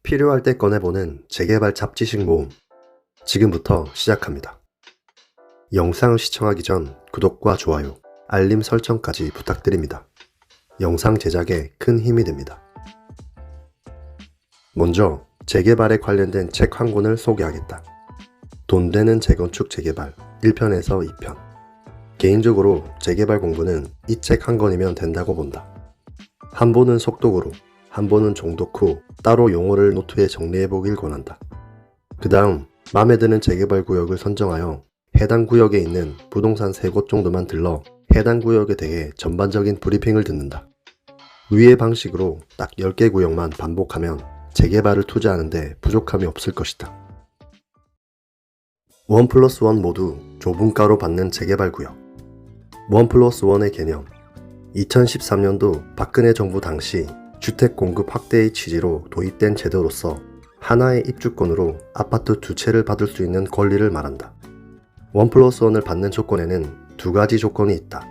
필요할 때 꺼내보는 재개발 잡지식 모음. 지금부터 시작합니다. 영상을 시청하기 전 구독과 좋아요, 알림 설정까지 부탁드립니다. 영상 제작에 큰 힘이 됩니다. 먼저 재개발에 관련된 책 한 권을 소개하겠다. 돈 되는 재건축 재개발 1편에서 2편. 개인적으로 재개발 공부는 이 책 한 권이면 된다고 본다. 한 본은 속독으로, 한 본은 종독 후 따로 용어를 노트에 정리해보길 권한다. 그 다음 마음에 드는 재개발 구역을 선정하여 해당 구역에 있는 부동산 3곳 정도만 들러 해당 구역에 대해 전반적인 브리핑을 듣는다. 위의 방식으로 딱 10개 구역만 반복하면 재개발을 투자하는데 부족함이 없을 것이다. 1+1 모두 조분가로 받는 재개발 구역. 1+1의 개념. 2013년도 박근혜 정부 당시 주택 공급 확대의 취지로 도입된 제도로서 하나의 입주권으로 아파트 2채를 받을 수 있는 권리를 말한다. 1+1을 받는 조건에는 2가지 조건이 있다.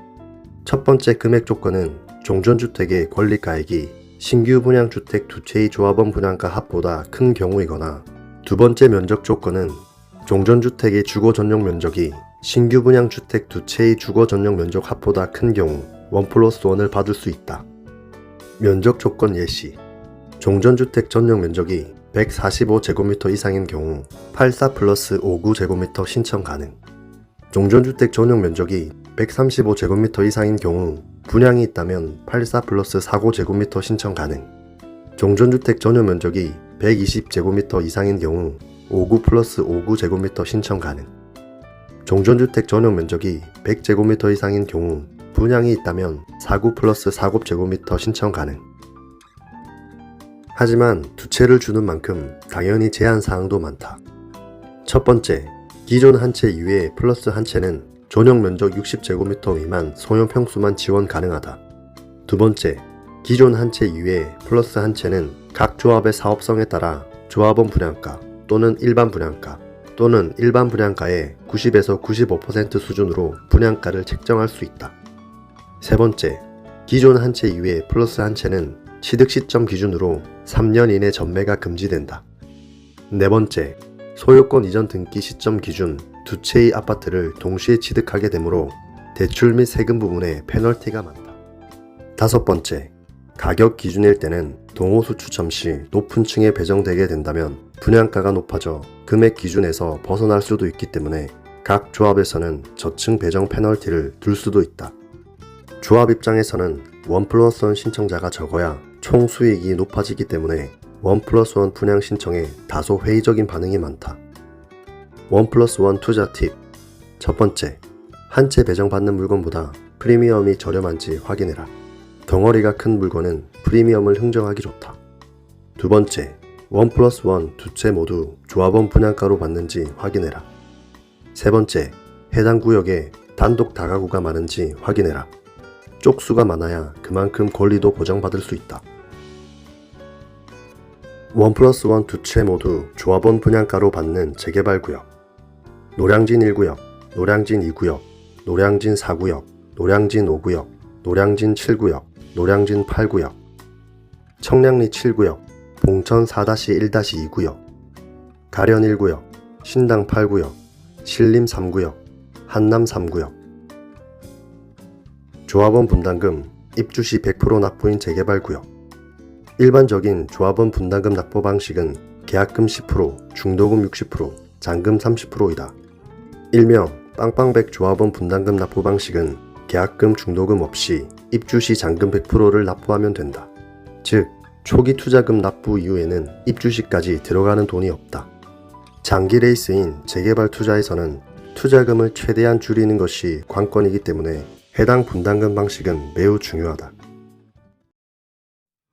첫 번째 금액 조건은 종전주택의 권리가액이 신규 분양주택 2채의 조합원 분양가 합보다 큰 경우이거나, 두 번째 면적 조건은 종전주택의 주거 전용 면적이 신규 분양주택 2채의 주거 전용 면적 합보다 큰 경우 1+1을 받을 수 있다. 면적 조건 예시. 종전주택 전용 면적이 145제곱미터 이상인 경우 84+59제곱미터 신청 가능. 종전주택 전용 면적이 135제곱미터 이상인 경우 분양이 있다면 84+49제곱미터 신청 가능. 종전주택 전용 면적이 120제곱미터 이상인 경우 59+59제곱미터 신청 가능. 종전주택 전용 면적이 100제곱미터 이상인 경우 분양이 있다면 49+49제곱미터 신청 가능. 하지만 2채를 주는 만큼 당연히 제한사항도 많다. 첫 번째, 기존 한 채 이외에 플러스 한 채는 전용 면적 60제곱미터 미만 소형 평수만 지원 가능하다. 두 번째, 기존 한 채 이외에 플러스 한 채는 각 조합의 사업성에 따라 조합원 분양가 또는 일반 분양가 또는 일반 분양가의 90에서 95% 수준으로 분양가를 책정할 수 있다. 세 번째, 기존 한 채 이외에 플러스 한 채는 취득 시점 기준으로 3년 이내 전매가 금지된다. 네 번째, 소유권 이전 등기 시점 기준 2채의 아파트를 동시에 취득하게 되므로 대출 및 세금 부분에 페널티가 많다. 다섯 번째, 가격 기준일 때는 동호수 추첨 시 높은 층에 배정되게 된다면 분양가가 높아져 금액 기준에서 벗어날 수도 있기 때문에 각 조합에서는 저층 배정 페널티를 둘 수도 있다. 조합 입장에서는 1+1 신청자가 적어야 총 수익이 높아지기 때문에 1+1 분양 신청에 다소 회의적인 반응이 많다. 1+1 투자 팁. 첫 번째, 한 채 배정받는 물건보다 프리미엄이 저렴한지 확인해라. 덩어리가 큰 물건은 프리미엄을 흥정하기 좋다. 두 번째, 1+1 2채 모두 조합원 분양가로 받는지 확인해라. 세 번째, 해당 구역에 단독 다가구가 많은지 확인해라. 쪽수가 많아야 그만큼 권리도 보장받을 수 있다. 1+1 2채 모두 조합원 분양가로 받는 재개발 구역. 노량진 1구역, 노량진 2구역, 노량진 4구역, 노량진 5구역, 노량진 7구역, 노량진 8구역, 청량리 7구역, 봉천 4-1-2구역, 가련 1구역, 신당 8구역, 신림 3구역, 한남 3구역. 조합원 분담금 입주 시 100% 납부인 재개발 구역. 일반적인 조합원 분담금 납부 방식은 계약금 10%, 중도금 60%, 잔금 30%이다. 일명 빵빵백 조합원 분담금 납부 방식은 계약금, 중도금 없이 입주 시 잔금 100%를 납부하면 된다. 즉, 초기 투자금 납부 이후에는 입주 시까지 들어가는 돈이 없다. 장기 레이스인 재개발 투자에서는 투자금을 최대한 줄이는 것이 관건이기 때문에 해당 분담금 방식은 매우 중요하다.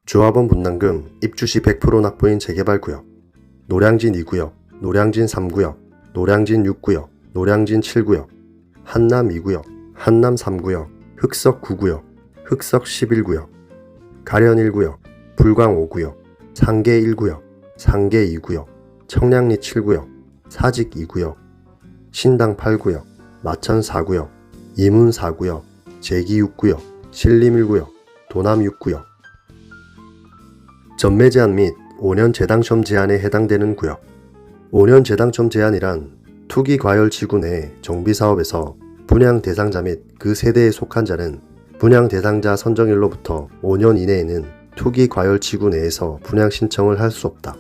조합원 분담금 입주 시 100% 납부인 재개발 구역. 노량진 2구역, 노량진 3구역, 노량진 6구역, 노량진 7구역, 한남 2구역, 한남 3구역, 흑석 9구역, 흑석 11구역, 가련 1구역, 불광 5구역, 상계 1구역, 상계 2구역, 청량리 7구역, 사직 2구역, 신당 8구역, 마천 4구역, 이문 4구역, 제기 6구역, 신림 1구역, 도남 6구역. 전매 제한 및 5년 재당첨 제한에 해당되는 구역. 5년 재당첨 제한이란 투기과열지구 내 정비사업에서 분양 대상자 및 그 세대에 속한 자는 분양 대상자 선정일로부터 5년 이내에는 투기과열지구 내에서 분양 신청을 할 수 없다.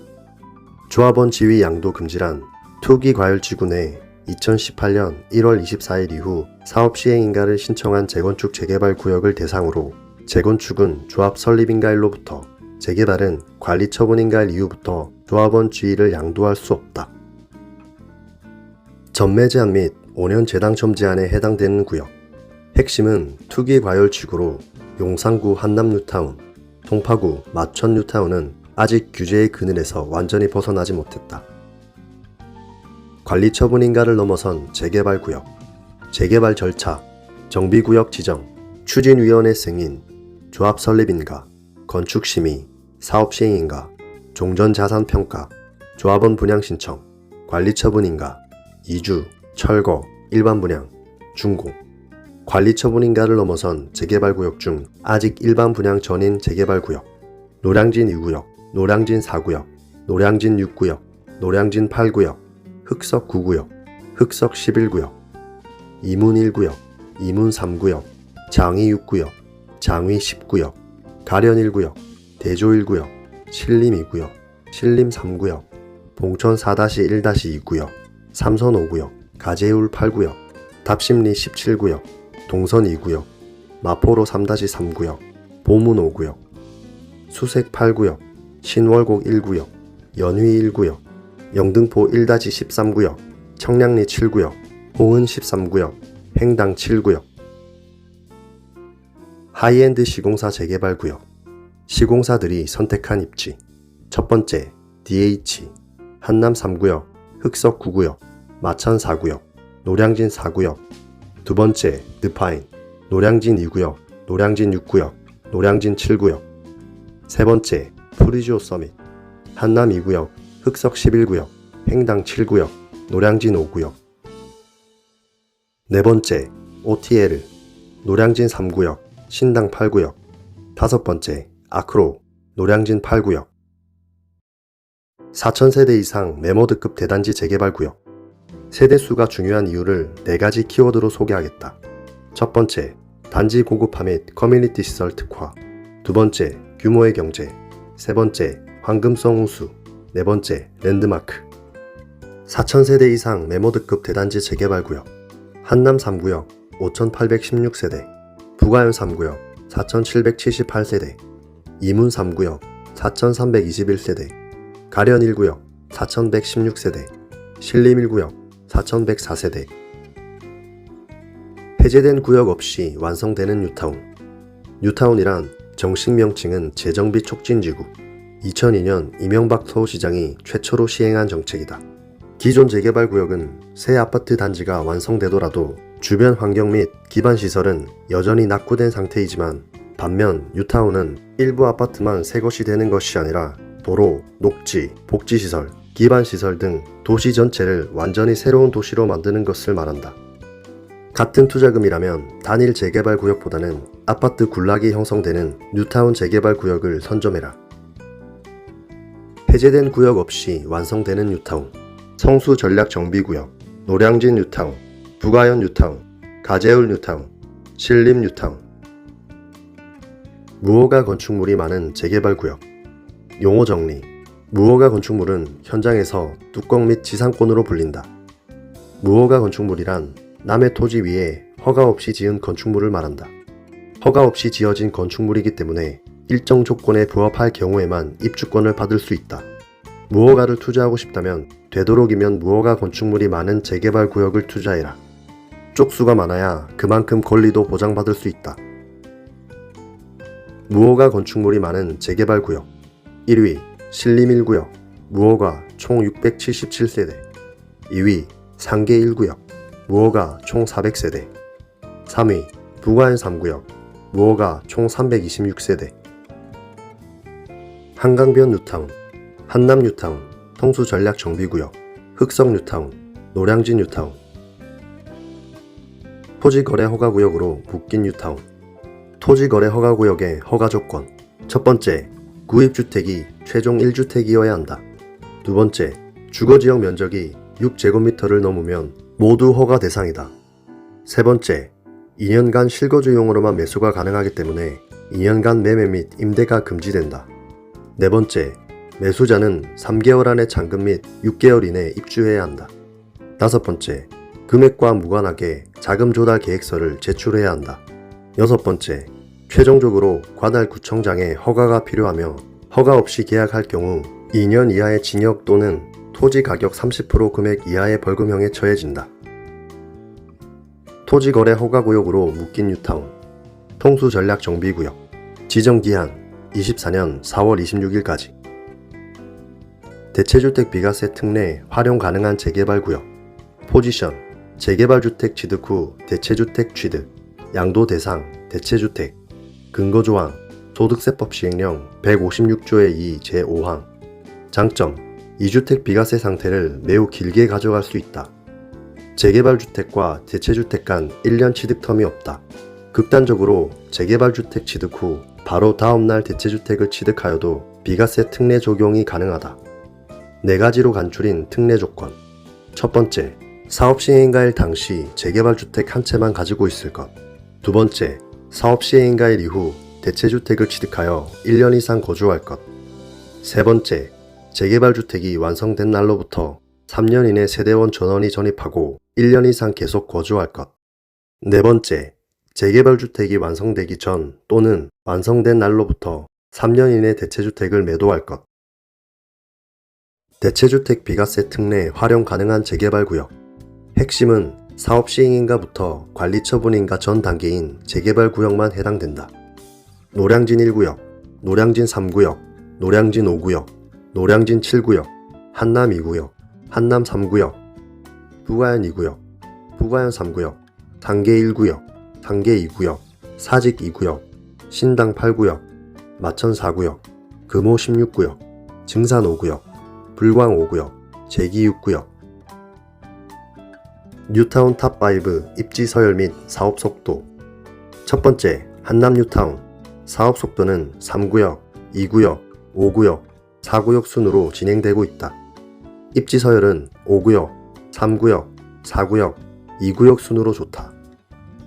조합원 지위 양도 금지란 투기과열지구 내 2018년 1월 24일 이후 사업 시행인가를 신청한 재건축 재개발 구역을 대상으로 재건축은 조합 설립인가일로부터 재개발은 관리처분인가일 이후부터 조합원 지위를 양도할 수 없다. 전매 제한 및 5년 재당첨 제한에 해당되는 구역. 핵심은 투기과열지구로 용산구 한남뉴타운, 송파구 마천뉴타운은 아직 규제의 그늘에서 완전히 벗어나지 못했다. 관리처분인가를 넘어선 재개발 구역. 재개발 절차, 정비구역 지정, 추진위원회 승인, 조합 설립인가, 건축심의, 사업시행인가, 종전자산평가, 조합원 분양신청, 관리처분인가, 이주, 철거, 일반분양, 준공. 관리처분인가를 넘어선 재개발구역 중 아직 일반분양 전인 재개발구역. 노량진 2구역, 노량진 4구역, 노량진 6구역, 노량진 8구역, 흑석 9구역, 흑석 11구역, 이문 1구역, 이문 3구역, 장위 6구역, 장위 10구역, 가련 1구역, 대조 1구역, 신림 2구역, 신림 3구역, 봉천 4-1-2구역, 삼선 5구역, 가재울 8구역, 답심리 17구역, 동선 2구역, 마포로 3-3구역, 보문 5구역, 수색 8구역, 신월곡 1구역, 연휘 1구역, 영등포 1-13구역, 청량리 7구역, 홍은 13구역, 행당 7구역. 하이엔드 시공사 재개발 구역. 시공사들이 선택한 입지. 첫 번째, DH, 한남 3구역, 흑석 9구역, 마천 4구역, 노량진 4구역. 두 번째, 드파인, 노량진 2구역, 노량진 6구역, 노량진 7구역. 세 번째, 프리지오 서밋, 한남 2구역, 흑석 11구역, 행당 7구역, 노량진 5구역. 네 번째, OTL, 노량진 3구역, 신당 8구역. 다섯 번째, 아크로, 노량진 8구역. 4,000세대 이상 메모드급 대단지 재개발 구역. 세대수가 중요한 이유를 4가지 키워드로 소개하겠다. 첫 번째, 단지 고급화 및 커뮤니티 시설 특화. 두 번째, 규모의 경제. 세 번째, 황금성 우수. 네 번째, 랜드마크. 4,000세대 이상 메모드급 대단지 재개발 구역. 한남 3구역 5,816세대, 부가현 3구역 4,778세대, 이문 3구역 4,321세대, 가련 1구역 4,116세대, 신림 1구역 4,104세대. 해제된 구역 없이 완성되는 뉴타운. 뉴타운이란 정식 명칭은 재정비 촉진지구. 2002년 이명박 서울시장이 최초로 시행한 정책이다. 기존 재개발 구역은 새 아파트 단지가 완성되더라도 주변 환경 및 기반 시설은 여전히 낙후된 상태이지만, 반면 뉴타운은 일부 아파트만 새 것이 되는 것이 아니라 도로, 녹지, 복지시설, 기반시설 등 도시 전체를 완전히 새로운 도시로 만드는 것을 말한다. 같은 투자금이라면 단일 재개발 구역보다는 아파트 군락이 형성되는 뉴타운 재개발 구역을 선점해라. 해제된 구역 없이 완성되는 뉴타운. 성수 전략 정비구역, 노량진 뉴타운, 부가현 뉴타운, 가재울 뉴타운, 신림 뉴타운. 무허가 건축물이 많은 재개발 구역. 용어 정리. 무허가 건축물은 현장에서 뚜껑 및 지상권으로 불린다. 무허가 건축물이란 남의 토지 위에 허가 없이 지은 건축물을 말한다. 허가 없이 지어진 건축물이기 때문에 일정 조건에 부합할 경우에만 입주권을 받을 수 있다. 무허가를 투자하고 싶다면 되도록이면 무허가 건축물이 많은 재개발 구역을 투자해라. 쪽수가 많아야 그만큼 권리도 보장받을 수 있다. 무허가 건축물이 많은 재개발 구역. 1위 신림 1구역, 무허가 총 677세대. 2위 상계 1구역, 무허가 총 400세대. 3위 부가현 3구역, 무허가 총 326세대. 한강변 뉴타운, 한남 뉴타운, 성수 전략 정비구역, 흑석 뉴타운, 노량진 뉴타운. 토지거래 허가구역으로 묶인 뉴타운. 토지거래 허가구역의 허가 조건. 첫 번째, 구입주택이 최종 1주택이어야 한다. 두 번째, 주거지역 면적이 6제곱미터를 넘으면 모두 허가 대상이다. 세 번째, 2년간 실거주용으로만 매수가 가능하기 때문에 2년간 매매 및 임대가 금지된다. 네 번째, 매수자는 3개월 안에 잔금 및 6개월 이내 입주해야 한다. 다섯 번째, 금액과 무관하게 자금 조달 계획서를 제출해야 한다. 여섯 번째, 최종적으로 관할 구청장의 허가가 필요하며 허가 없이 계약할 경우 2년 이하의 징역 또는 토지 가격 30% 금액 이하의 벌금형에 처해진다. 토지거래 허가구역으로 묶인 뉴타운, 통수전략정비구역, 지정기한 24년 4월 26일까지. 대체주택 비과세 특례 활용 가능한 재개발구역, 포지션, 재개발주택 취득 후 대체주택 취득, 양도 대상, 대체주택, 근거조항, 소득세법 시행령 156조의 2 제5항. 장점, 2주택 비과세 상태를 매우 길게 가져갈 수 있다. 재개발주택과 대체주택 간 1년 취득텀이 없다. 극단적으로 재개발주택 취득 후 바로 다음날 대체주택을 취득하여도 비과세 특례 적용이 가능하다. 4가지로 간추린 특례 조건. 첫 번째, 사업 시행인가일 당시 재개발주택 한 채만 가지고 있을 것. 두 번째, 사업 시행인가일 이후 대체주택을 취득하여 1년 이상 거주할 것. 세 번째, 재개발주택이 완성된 날로부터 3년 이내 세대원 전원이 전입하고 1년 이상 계속 거주할 것. 네 번째, 재개발주택이 완성되기 전 또는 완성된 날로부터 3년 이내 대체주택을 매도할 것. 대체주택 비과세 특례 활용 가능한 재개발구역. 핵심은 사업 시행인가부터 관리처분인가 전 단계인 재개발구역만 해당된다. 노량진 1구역, 노량진 3구역, 노량진 5구역, 노량진 7구역, 한남 2구역, 한남 3구역, 부가현 2구역, 부가현 3구역, 상계 1구역, 상계 2구역, 사직 2구역, 신당 8구역, 마천 4구역, 금호 16구역, 증산 5구역, 불광 5구역, 제기 6구역. 뉴타운 탑5 입지 서열 및 사업 속도. 첫 번째, 한남 뉴타운. 사업 속도는 3구역, 2구역, 5구역, 4구역 순으로 진행되고 있다. 입지 서열은 5구역, 3구역, 4구역, 2구역 순으로 좋다.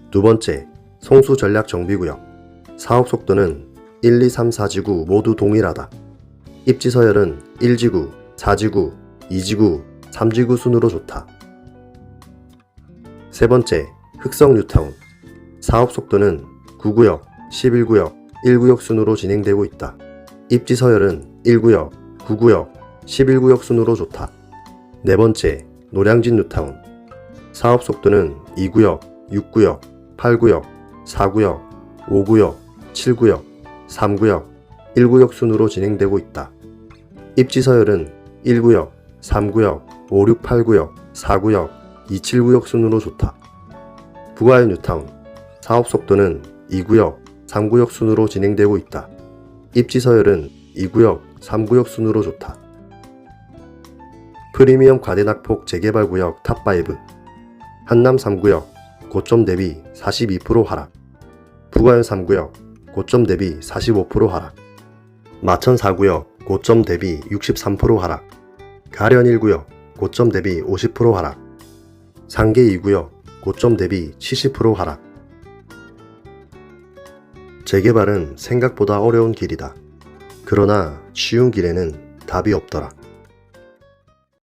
두 번째, 송수 전략 정비구역. 사업 속도는 1, 2, 3, 4지구 모두 동일하다. 입지 서열은 1지구, 4지구, 2지구, 3지구 순으로 좋다. 세 번째, 흑성 뉴타운. 사업 속도는 9구역, 11구역, 1구역 순으로 진행되고 있다. 입지 서열은 1구역, 9구역, 11구역 순으로 좋다. 네 번째, 노량진 뉴타운. 사업 속도는 2구역, 6구역, 8구역, 4구역, 5구역, 7구역, 3구역, 1구역 순으로 진행되고 있다. 입지 서열은 1구역, 3구역, 5, 6, 8구역, 4구역, 2, 7구역 순으로 좋다. 부가현 뉴타운. 사업 속도는 2구역, 3구역 순으로 진행되고 있다. 입지 서열은 2구역, 3구역 순으로 좋다. 프리미엄 과대낙폭 재개발구역 탑5. 한남 3구역, 고점 대비 42% 하락. 부가현 3구역, 고점 대비 45% 하락. 마천 4구역, 고점 대비 63% 하락. 가련 1구역, 고점 대비 50% 하락. 상계 2구역, 고점 대비 70% 하락. 재개발은 생각보다 어려운 길이다. 그러나 쉬운 길에는 답이 없더라.